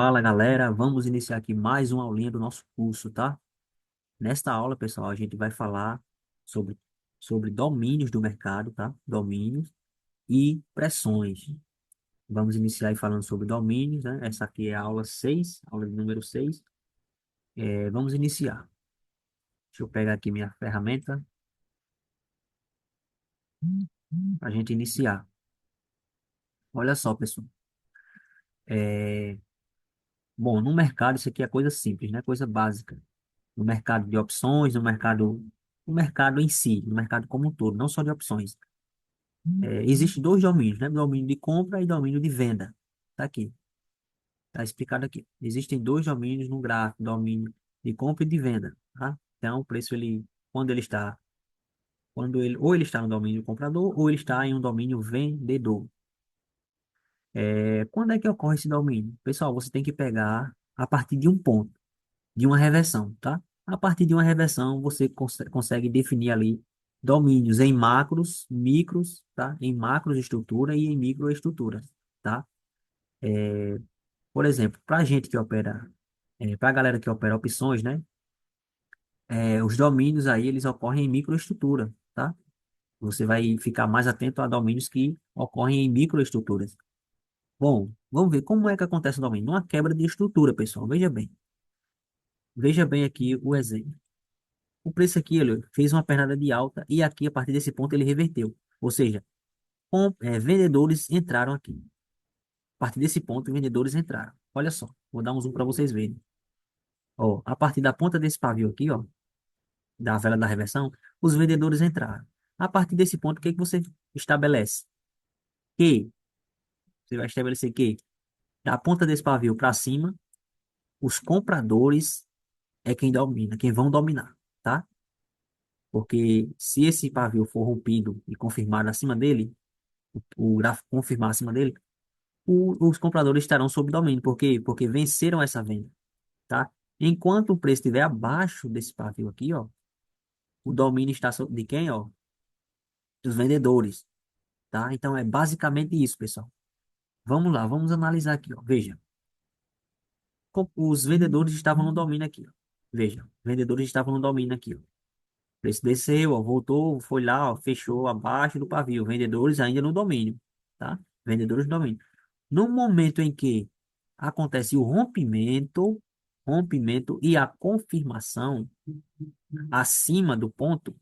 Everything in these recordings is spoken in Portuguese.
Fala galera, vamos iniciar aqui mais uma aulinha do nosso curso, tá? Nesta aula, pessoal, a gente vai falar sobre, sobre domínios do mercado, tá? Domínios e pressões. Vamos iniciar aí falando sobre domínios, né? Essa aqui é a aula 6, aula de número 6. Vamos iniciar. Deixa eu pegar aqui minha ferramenta para a gente iniciar. Olha só, pessoal. É, Bom, no mercado isso aqui é coisa simples, né? Coisa básica. No mercado de opções, no mercado em si, no mercado como um todo, não só de opções. Existem dois domínios, né? Domínio de compra e domínio de venda. Tá aqui, tá explicado aqui. Existem dois domínios no gráfico, domínio de compra e de venda, tá? Então, o preço, quando ele está, ou ele está no domínio comprador, ou ele está em um domínio vendedor. Quando é que ocorre esse domínio? Pessoal, você tem que pegar a partir de um ponto, de uma reversão, tá? A partir de uma reversão, você consegue definir ali domínios em macros, micros, tá? Em macros estrutura e em microestrutura, tá? Por exemplo, para a gente que opera, para a galera que opera opções, né? Os domínios aí, eles ocorrem em microestrutura, tá? Você vai ficar mais atento a domínios que ocorrem em microestruturas. Bom, vamos ver como é que acontece o domínio. Uma quebra de estrutura, pessoal. Veja bem. Veja bem aqui o exemplo. O preço aqui, ele fez uma pernada de alta e aqui, a partir desse ponto, ele reverteu. Ou seja, vendedores entraram aqui. A partir desse ponto, vendedores entraram. Olha só, vou dar um zoom para vocês verem. Ó, a partir da ponta desse pavio aqui, ó, da vela da reversão, os vendedores entraram. A partir desse ponto, o que que você estabelece? Que você vai estabelecer que da ponta desse pavio para cima, os compradores é quem domina, quem vão dominar, tá? Porque se esse pavio for rompido e confirmado acima dele, o gráfico confirmar acima dele, os compradores estarão sob domínio. Por quê? Porque venceram essa venda, tá? Enquanto o preço estiver abaixo desse pavio aqui, ó, o domínio está de quem, ó? Dos vendedores, tá? Então é basicamente isso, pessoal. Vamos lá, vamos analisar aqui, ó. Veja, os vendedores estavam no domínio aqui, ó. Veja, vendedores estavam no domínio aqui, ó. O preço desceu, ó, voltou, foi lá, ó, fechou abaixo do pavio. Vendedores ainda no domínio, tá? Vendedores no domínio. No momento em que acontece o rompimento e a confirmação acima do ponto,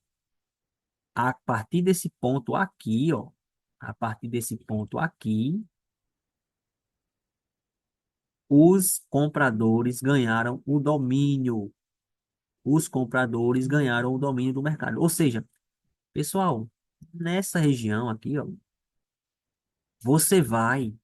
a partir desse ponto aqui, ó, a partir desse ponto aqui, os compradores ganharam o domínio. Os compradores ganharam o domínio do mercado. Ou seja, pessoal, nessa região aqui, ó, você vai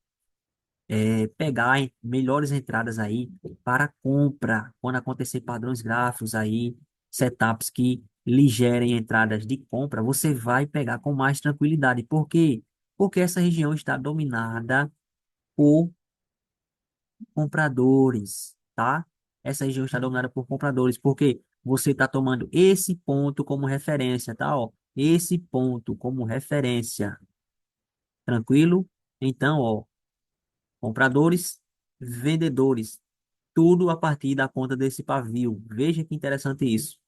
pegar melhores entradas aí para compra, quando acontecer padrões gráficos aí, setups que lhe gerem entradas de compra, você vai pegar com mais tranquilidade. Por quê? Porque essa região está dominada por compradores, tá? Essa região está dominada por compradores, porque você está tomando esse ponto como referência, tá? Ó, esse ponto como referência, tranquilo? Então, ó, compradores, vendedores, tudo a partir da conta desse pavio. Veja que interessante isso.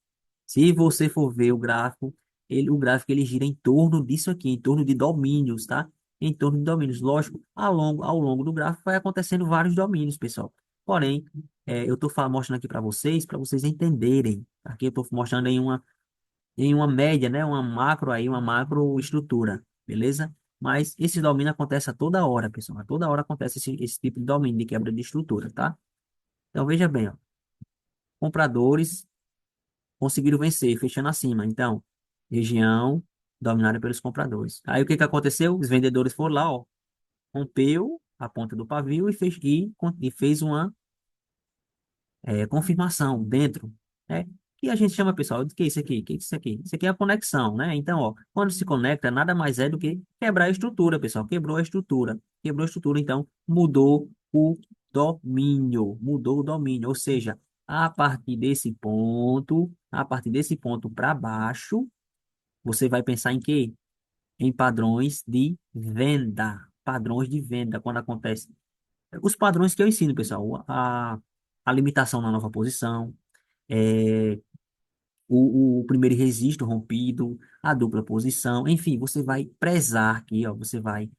Se você for ver o gráfico, o gráfico ele gira em torno disso aqui, em torno de domínios, tá? Em torno de domínios. Lógico, ao longo do gráfico vai acontecendo vários domínios, pessoal. Porém, eu estou mostrando aqui para vocês entenderem. Aqui eu estou mostrando em uma média, né? Uma macro aí, uma macro estrutura, beleza? Mas esse domínio acontece a toda hora, pessoal. A toda hora acontece esse tipo de domínio de quebra de estrutura, tá? Então veja bem, ó. Compradores conseguiram vencer, fechando acima. Então, região dominada pelos compradores. Aí o que que aconteceu? Os vendedores foram lá, ó, rompeu a ponta do pavio e fez uma confirmação dentro, né? Que a gente chama, pessoal, de que é isso aqui? Que é isso aqui? Isso aqui é a conexão, né? Então, ó, quando se conecta, nada mais é do que quebrar a estrutura, pessoal. Quebrou a estrutura. Quebrou a estrutura, então mudou o domínio. Mudou o domínio. Ou seja, a partir desse ponto para baixo, você vai pensar em quê? Em padrões de venda. Padrões de venda, quando acontece. Os padrões que eu ensino, pessoal, a limitação na nova posição, é, o primeiro registro rompido, a dupla posição, enfim, você vai prezar aqui, ó, você vai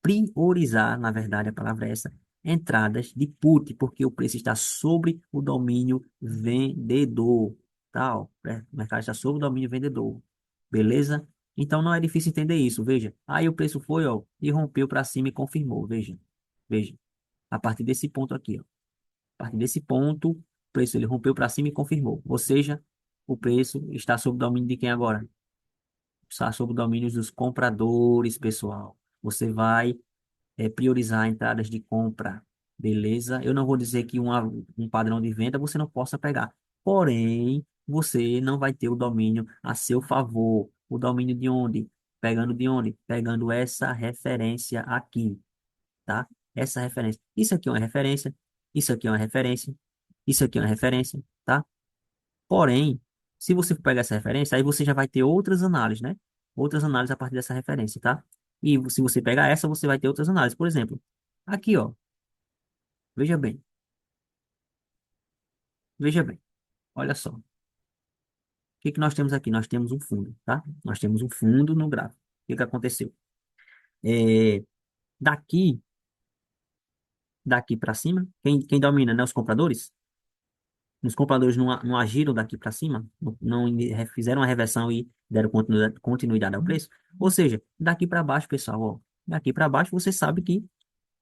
priorizar, na verdade, a palavra é essa, entradas de put, porque o preço está sobre o domínio vendedor, tá? Ó, o mercado está sobre o domínio vendedor, beleza? Então não é difícil entender isso, veja. Aí o preço foi, ó, e rompeu para cima e confirmou, veja, veja. A partir desse ponto aqui, ó. A partir desse ponto, o preço ele rompeu para cima e confirmou. Ou seja, o preço está sob domínio de quem agora? Está sob o domínio dos compradores, pessoal. Você vai priorizar entradas de compra, beleza? Eu não vou dizer que um padrão de venda você não possa pegar. Porém, você não vai ter o domínio a seu favor. O domínio de onde? Pegando de onde? Pegando essa referência aqui, tá? Essa referência. Isso aqui é uma referência, isso aqui é uma referência, isso aqui é uma referência, tá? Porém, se você pegar essa referência, aí você já vai ter outras análises, né? Outras análises a partir dessa referência, tá? E se você pegar essa, você vai ter outras análises. Por exemplo, aqui, ó, veja bem, veja bem, olha só. O que que nós temos aqui? Nós temos um fundo, tá? Nós temos um fundo no gráfico. O que que aconteceu? É, daqui, daqui para cima, quem domina, né? Os compradores. Os compradores não agiram daqui para cima, não fizeram a reversão e deram continuidade ao preço. Ou seja, daqui para baixo, pessoal, ó, daqui para baixo você sabe que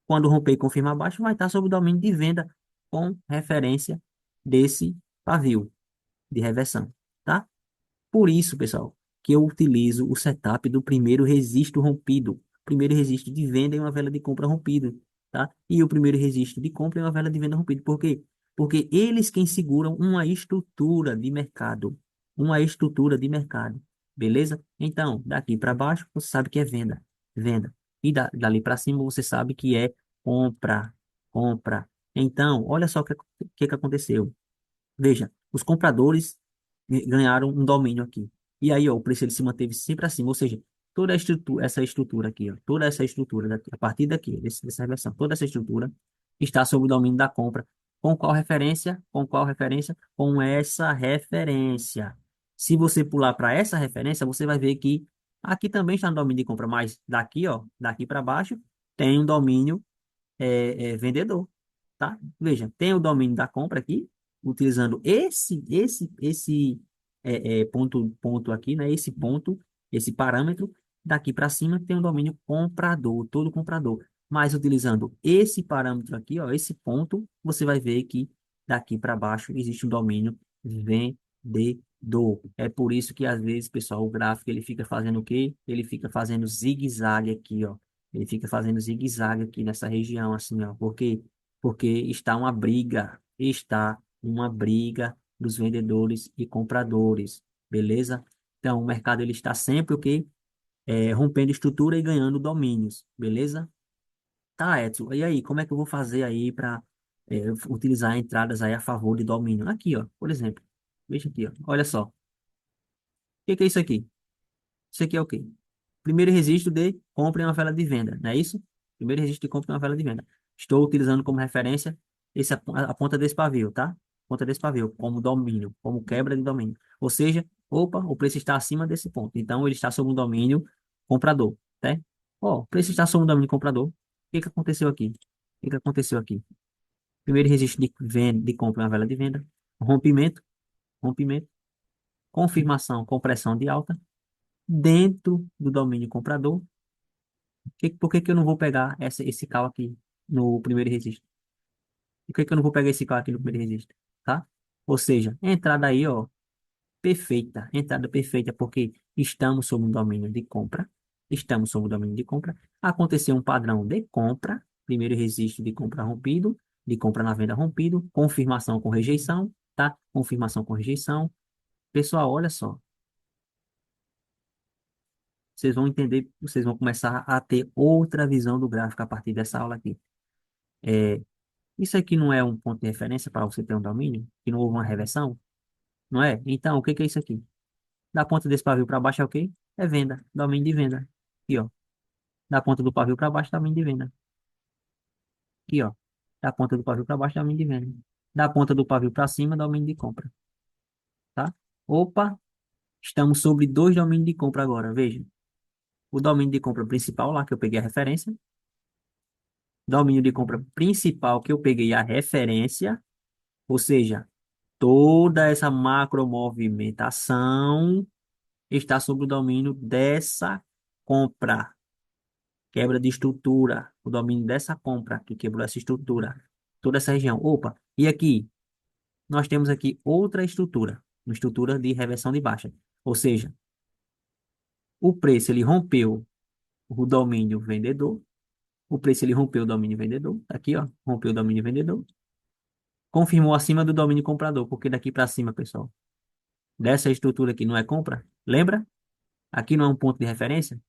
quando romper e confirmar abaixo vai estar sob o domínio de venda com referência desse pavio de reversão, tá? Por isso, pessoal, que eu utilizo o setup do primeiro registro rompido. Primeiro registro de venda e uma vela de compra rompido, tá? E o primeiro registro de compra e uma vela de venda rompido. Por quê? Porque eles quem seguram uma estrutura de mercado. Uma estrutura de mercado. Beleza? Então, daqui para baixo, você sabe que é venda. Venda. E dali para cima, você sabe que é compra. Compra. Então, olha só o que aconteceu. Veja, os compradores ganharam um domínio aqui. E aí, ó, o preço ele se manteve sempre acima, ou seja, toda a estrutura, essa estrutura aqui, ó, toda essa estrutura daqui, a partir daqui, dessa reversão, toda essa estrutura está sob o domínio da compra. Com qual referência? Com qual referência? Com essa referência. Se você pular para essa referência, você vai ver que aqui também está no domínio de compra, mas daqui, ó, daqui para baixo, tem um domínio vendedor, tá? Veja, tem o domínio da compra aqui, utilizando esse ponto aqui, né? Esse ponto, esse parâmetro, daqui para cima tem o domínio comprador, todo comprador. Mas utilizando esse parâmetro aqui, ó, esse ponto, você vai ver que daqui para baixo existe um domínio vendedor. É por isso que às vezes, pessoal, o gráfico ele fica fazendo o quê? Ele fica fazendo zigue-zague aqui, ó. Ele fica fazendo zigue-zague aqui nessa região, assim, ó. Por quê? Porque está uma briga dos vendedores e compradores, beleza? Então, o mercado ele está sempre o quê? Rompendo estrutura e ganhando domínios, beleza? Tá, Edson. E aí, como é que eu vou fazer aí para utilizar entradas aí a favor de domínio? Aqui, ó, por exemplo. Veja aqui, ó. Olha só. O que que é isso aqui? Isso aqui é o quê? Primeiro registro de compra em uma vela de venda, não é isso? Primeiro registro de compra em uma vela de venda. Estou utilizando como referência a ponta desse pavio, tá? Ponta desse pavio, como domínio, como quebra de domínio. Ou seja, opa, o preço está acima desse ponto. Então, ele está sob um domínio comprador, tá? Ó, o preço está sob um domínio comprador. O que que aconteceu aqui? O que que aconteceu aqui? Primeiro registro de venda, de compra em uma vela de venda. Rompimento, rompimento. Confirmação com pressão de alta dentro do domínio comprador. Por que que eu não vou pegar esse call aqui no primeiro registro? Por que que eu não vou pegar esse call aqui no primeiro registro? Tá? Ou seja, entrada aí, ó, perfeita. Entrada perfeita, porque estamos sob um domínio de compra. Estamos sob o domínio de compra. Aconteceu um padrão de compra. Primeiro registro de compra rompido, de compra na venda rompido, confirmação com rejeição, tá? Confirmação com rejeição. Pessoal, olha só. Vocês vão entender, vocês vão começar a ter outra visão do gráfico a partir dessa aula aqui. É, isso aqui não é um ponto de referência para você ter um domínio? Que não houve uma reversão? Não é? Então, o que que é isso aqui? Da ponta desse pavio para baixo é o quê? É venda, domínio de venda. Aqui, ó. Da ponta do pavio para baixo, domínio de venda. Aqui, ó. Da ponta do pavio para baixo, domínio de venda. Da ponta do pavio para cima, domínio de compra, tá? Opa, estamos sobre dois domínios de compra agora, veja. O domínio de compra principal, lá que eu peguei a referência. Domínio de compra principal que eu peguei a referência, ou seja, toda essa macromovimentação está sob o domínio dessa compra. Quebra de estrutura, o domínio dessa compra que quebrou essa estrutura, toda essa região. Opa, e aqui nós temos aqui outra estrutura, uma estrutura de reversão de baixa. Ou seja, o preço ele rompeu o domínio vendedor, o preço ele rompeu o domínio vendedor, tá aqui ó, rompeu o domínio vendedor, confirmou acima do domínio comprador, porque daqui para cima, pessoal, dessa estrutura aqui não é compra, lembra? Aqui não é um ponto de referência.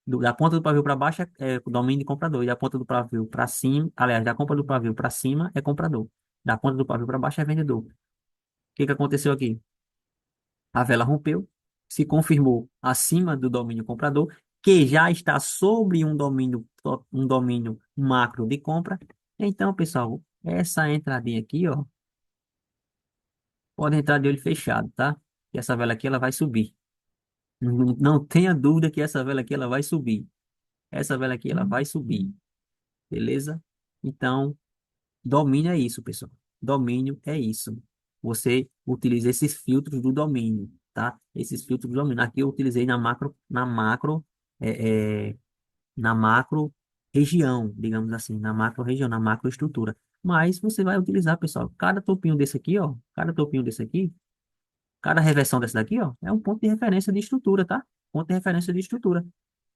Da ponta do pavio para baixo é o domínio de comprador, e da ponta do pavio para cima, aliás, da ponta do pavio para cima é comprador, da ponta do pavio para baixo é vendedor. O que que aconteceu aqui? A vela rompeu, se confirmou acima do domínio comprador, que já está sobre um domínio macro de compra. Então, pessoal, essa entradinha aqui, ó, pode entrar de olho fechado, tá? E essa vela aqui ela vai subir. Não tenha dúvida que essa vela aqui ela vai subir. Essa vela aqui ela vai subir, beleza? Então, domínio é isso, pessoal. Domínio é isso. Você utiliza esses filtros do domínio, tá? Esses filtros do domínio. Aqui eu utilizei é, é, na macro região, digamos assim, na macro região, na macro estrutura. Mas você vai utilizar, pessoal, cada topinho desse aqui, ó, cada topinho desse aqui, cada reversão dessa daqui, ó, é um ponto de referência de estrutura, tá? Ponto de referência de estrutura.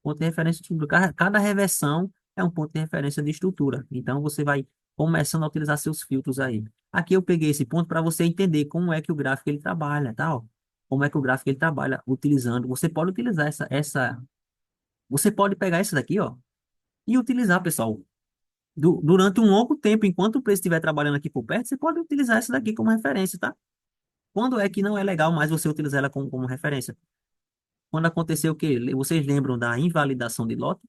Ponto de referência de estrutura. Cada reversão é um ponto de referência de estrutura. Então, você vai começando a utilizar seus filtros aí. Aqui eu peguei esse ponto para você entender como é que o gráfico ele trabalha, tá? Ó. Como é que o gráfico ele trabalha utilizando. Você pode utilizar você pode pegar essa daqui, ó, e utilizar, pessoal, durante um longo tempo, enquanto o preço estiver trabalhando aqui por perto, você pode utilizar essa daqui como referência, tá? Quando é que não é legal mais você utilizar ela como referência? Quando aconteceu o quê? Vocês lembram da invalidação de lote?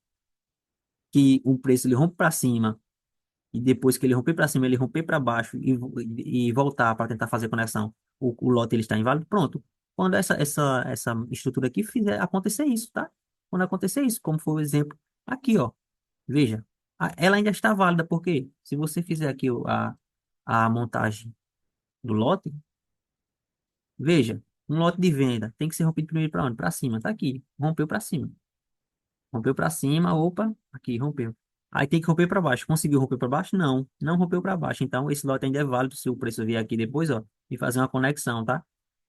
Que o preço ele rompe para cima e depois que ele romper para cima, ele romper para baixo e voltar para tentar fazer conexão, o lote ele está inválido, pronto. Quando essa estrutura aqui fizer acontecer isso, tá? Quando acontecer isso, como foi o exemplo aqui, ó. Veja, ela ainda está válida, porque se você fizer aqui a montagem do lote, veja, um lote de venda tem que ser rompido primeiro para onde? Para cima, tá aqui, rompeu para cima. Rompeu para cima, opa, aqui rompeu. Aí tem que romper para baixo. Conseguiu romper para baixo? Não, não rompeu para baixo. Então esse lote ainda é válido se o preço vier aqui depois, ó, e fazer uma conexão, tá?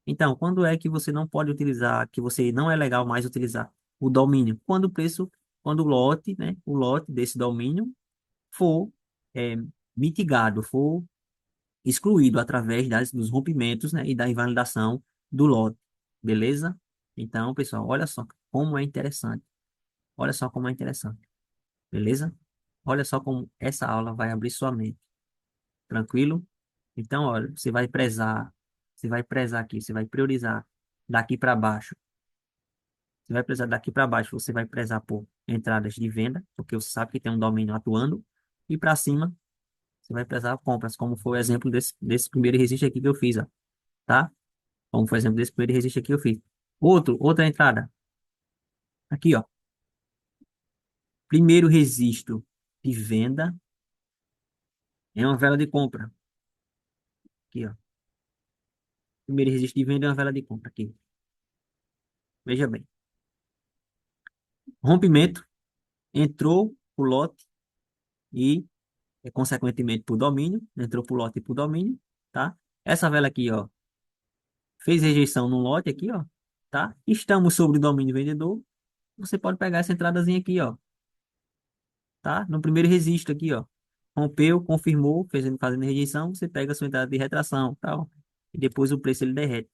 Então, quando é que você não pode utilizar, que você não é legal mais utilizar o domínio? Quando o preço, quando o lote, né, o lote desse domínio for é, mitigado, for excluído através dos rompimentos, né, e da invalidação do lote, beleza? Então, pessoal, olha só como é interessante. Olha só como é interessante. Beleza? Olha só como essa aula vai abrir sua mente. Tranquilo? Então, olha, você vai prezar aqui, você vai priorizar daqui para baixo. Você vai prezar daqui para baixo, você vai prezar por entradas de venda, porque você sabe que tem um domínio atuando. E para cima, você vai prezar compras, como foi o exemplo desse primeiro registro aqui que eu fiz, ó, tá? Como foi o exemplo desse primeiro registro aqui que eu fiz. Outra entrada. Aqui, ó. Primeiro registro de venda é uma vela de compra. Aqui, ó. Primeiro registro de venda é uma vela de compra aqui. Veja bem. Rompimento, entrou o lote e, consequentemente, por domínio. Entrou por lote e por domínio, tá? Essa vela aqui, ó, fez rejeição no lote aqui, ó, tá? Estamos sobre o domínio vendedor. Você pode pegar essa entradazinha aqui, ó, tá? No primeiro registro aqui, ó. Rompeu, confirmou, fazendo rejeição, você pega a sua entrada de retração, tal. E depois o preço ele derrete.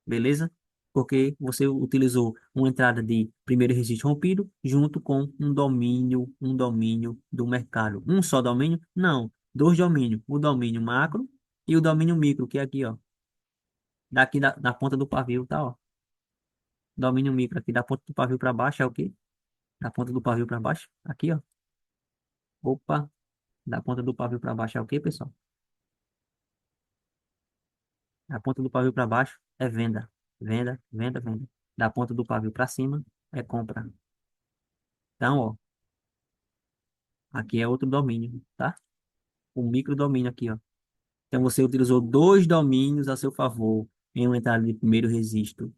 Beleza? Porque você utilizou uma entrada de primeiro registro rompido junto com um domínio do mercado. Um só domínio? Não, dois domínios. O domínio macro e o domínio micro, que é aqui, ó. Daqui da ponta do pavio, tá, ó. Domínio micro aqui da ponta do pavio para baixo é o quê? Da ponta do pavio para baixo, aqui, ó. Opa. Da ponta do pavio para baixo é o quê, pessoal? Da ponta do pavio para baixo é venda. Venda, venda, venda. Da ponta do pavio para cima é compra. Então, ó, aqui é outro domínio, tá? O micro domínio aqui, ó. Então você utilizou dois domínios a seu favor em uma entrada de primeiro registro,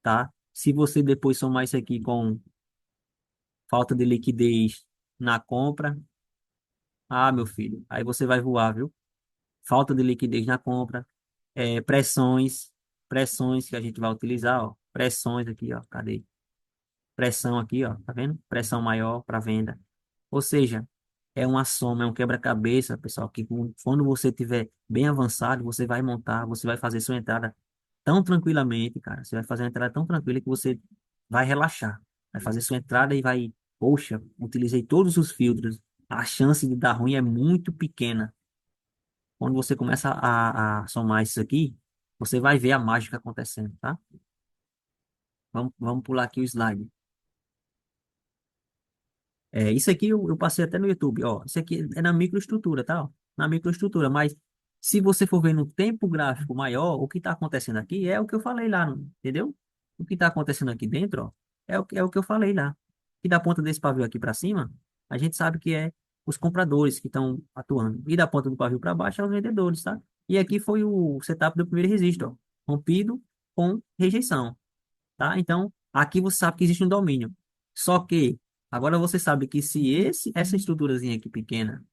tá? Se você depois somar isso aqui com falta de liquidez na compra, ah, meu filho, aí você vai voar, viu? Falta de liquidez na compra, pressões, pressões que a gente vai utilizar, ó, pressões aqui, ó, cadê? Pressão aqui, ó, tá vendo? Pressão maior para venda. Ou seja, é uma soma, é um quebra-cabeça, pessoal, que quando você tiver bem avançado, você vai montar, você vai fazer sua entrada tão tranquilamente, cara. Você vai fazer uma entrada tão tranquila que você vai relaxar. Vai fazer sua entrada e vai, poxa, utilizei todos os filtros. A chance de dar ruim é muito pequena. Quando você começa a somar isso aqui, você vai ver a mágica acontecendo, tá? Vamos pular aqui o slide. Isso aqui eu passei até no YouTube, ó. Isso aqui é na microestrutura, tá? Ó, na microestrutura, mas se você for ver no tempo gráfico maior, o que está acontecendo aqui é o que eu falei lá, entendeu? O que está acontecendo aqui dentro, ó, é o que eu falei lá. E da ponta desse pavio aqui para cima, a gente sabe que é os compradores que estão atuando. E da ponta do pavio para baixo é os vendedores, tá? E aqui foi o setup do primeiro registro, ó, rompido com rejeição, tá? Então, aqui você sabe que existe um domínio. Só que agora você sabe que se essa estruturazinha aqui pequena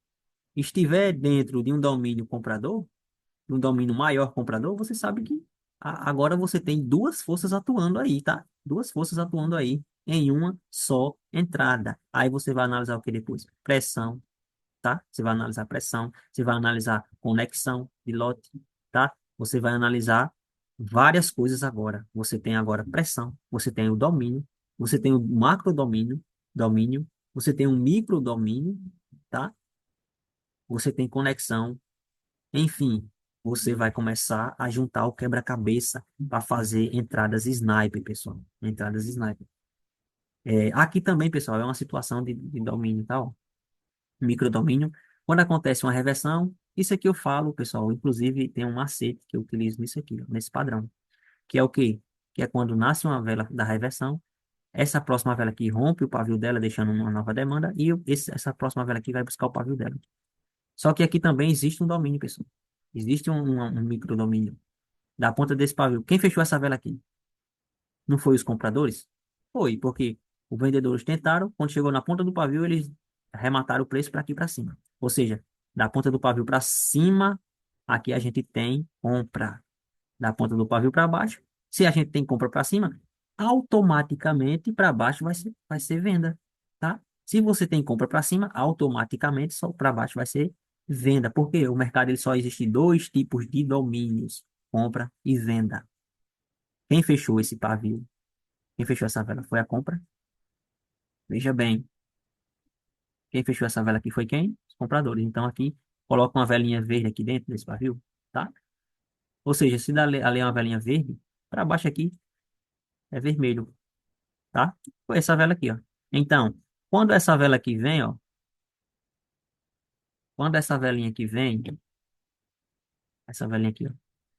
estiver dentro de um domínio comprador, de um domínio maior comprador, você sabe que agora você tem duas forças atuando aí, tá? Duas forças atuando aí em uma só entrada. Aí você vai analisar o que depois? Pressão, tá? Você vai analisar pressão, você vai analisar conexão de lote, tá? Você vai analisar várias coisas agora. Você tem agora pressão, você tem o domínio, você tem o macro domínio, você tem um micro domínio, tá? Você tem conexão, enfim, você vai começar a juntar o quebra-cabeça para fazer entradas sniper, pessoal. Entradas sniper. Aqui também, pessoal, é uma situação de domínio, tá? Ó, microdomínio. Quando acontece uma reversão, isso aqui eu falo, pessoal, inclusive tem um macete que eu utilizo nisso aqui, ó, nesse padrão, que é o quê? Que é quando nasce uma vela da reversão, essa próxima vela aqui rompe o pavio dela, deixando uma nova demanda, e essa próxima vela aqui vai buscar o pavio dela. Só que aqui também existe um domínio, pessoal. Existe um microdomínio da ponta desse pavio. Quem fechou essa vela aqui? Não foi os compradores? Foi, porque os vendedores tentaram, quando chegou na ponta do pavio, eles arremataram o preço para aqui para cima. Ou seja, da ponta do pavio para cima, aqui a gente tem compra. Da ponta do pavio para baixo, se a gente tem compra para cima, automaticamente para baixo vai ser venda, tá? Se você tem compra para cima, automaticamente só para baixo vai ser venda. Porque o mercado ele só existe dois tipos de domínios, compra e venda. Quem fechou esse pavio? Quem fechou essa vela foi a compra. Veja bem, quem fechou essa vela aqui foi quem? Os compradores. Então aqui, coloca uma velinha verde aqui dentro desse pavio, tá? Ou seja, se dá ali uma velinha verde, para baixo aqui é vermelho, tá? Foi essa vela aqui, ó. Então, quando essa vela aqui vem, ó, quando essa velinha aqui vem, essa velinha aqui, ó,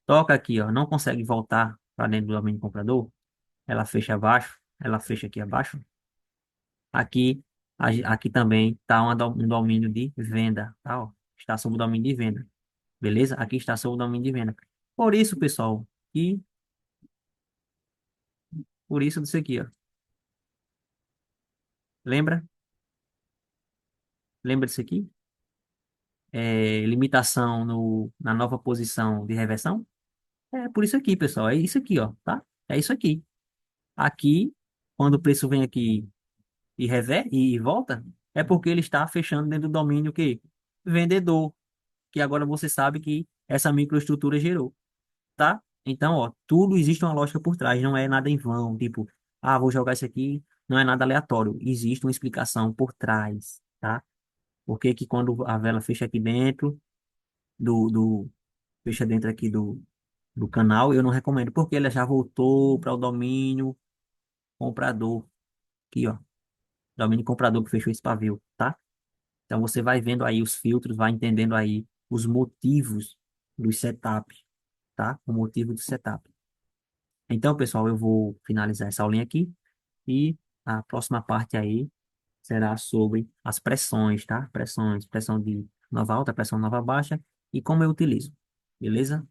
toca aqui, ó, não consegue voltar para dentro do domínio comprador, ela fecha abaixo, ela fecha aqui abaixo. Aqui, aqui também está um domínio de venda, tá? Ó, está sob o domínio de venda, beleza? Aqui está sob o domínio de venda. Por isso, pessoal, e por isso disso aqui, ó. Lembra? Lembra disso aqui? Limitação na nova posição de reversão? É por isso aqui, pessoal. É isso aqui, ó, tá? É isso aqui. Aqui, quando o preço vem aqui e volta, é porque ele está fechando dentro do domínio que vendedor, que agora você sabe que essa microestrutura gerou, tá? Então, ó, tudo existe uma lógica por trás, não é nada em vão, tipo, vou jogar isso aqui, não é nada aleatório, existe uma explicação por trás, tá? Por que que quando a vela fecha aqui dentro fecha dentro aqui do canal, eu não recomendo, porque ela já voltou para o domínio comprador, aqui, ó, domínio comprador que fechou esse pavio, tá? Então você vai vendo aí os filtros, vai entendendo aí os motivos do setup, tá? O motivo do setup. Então, pessoal, eu vou finalizar essa aulinha aqui e a próxima parte aí será sobre as pressões, tá? Pressões, pressão de nova alta, pressão nova baixa e como eu utilizo. Beleza?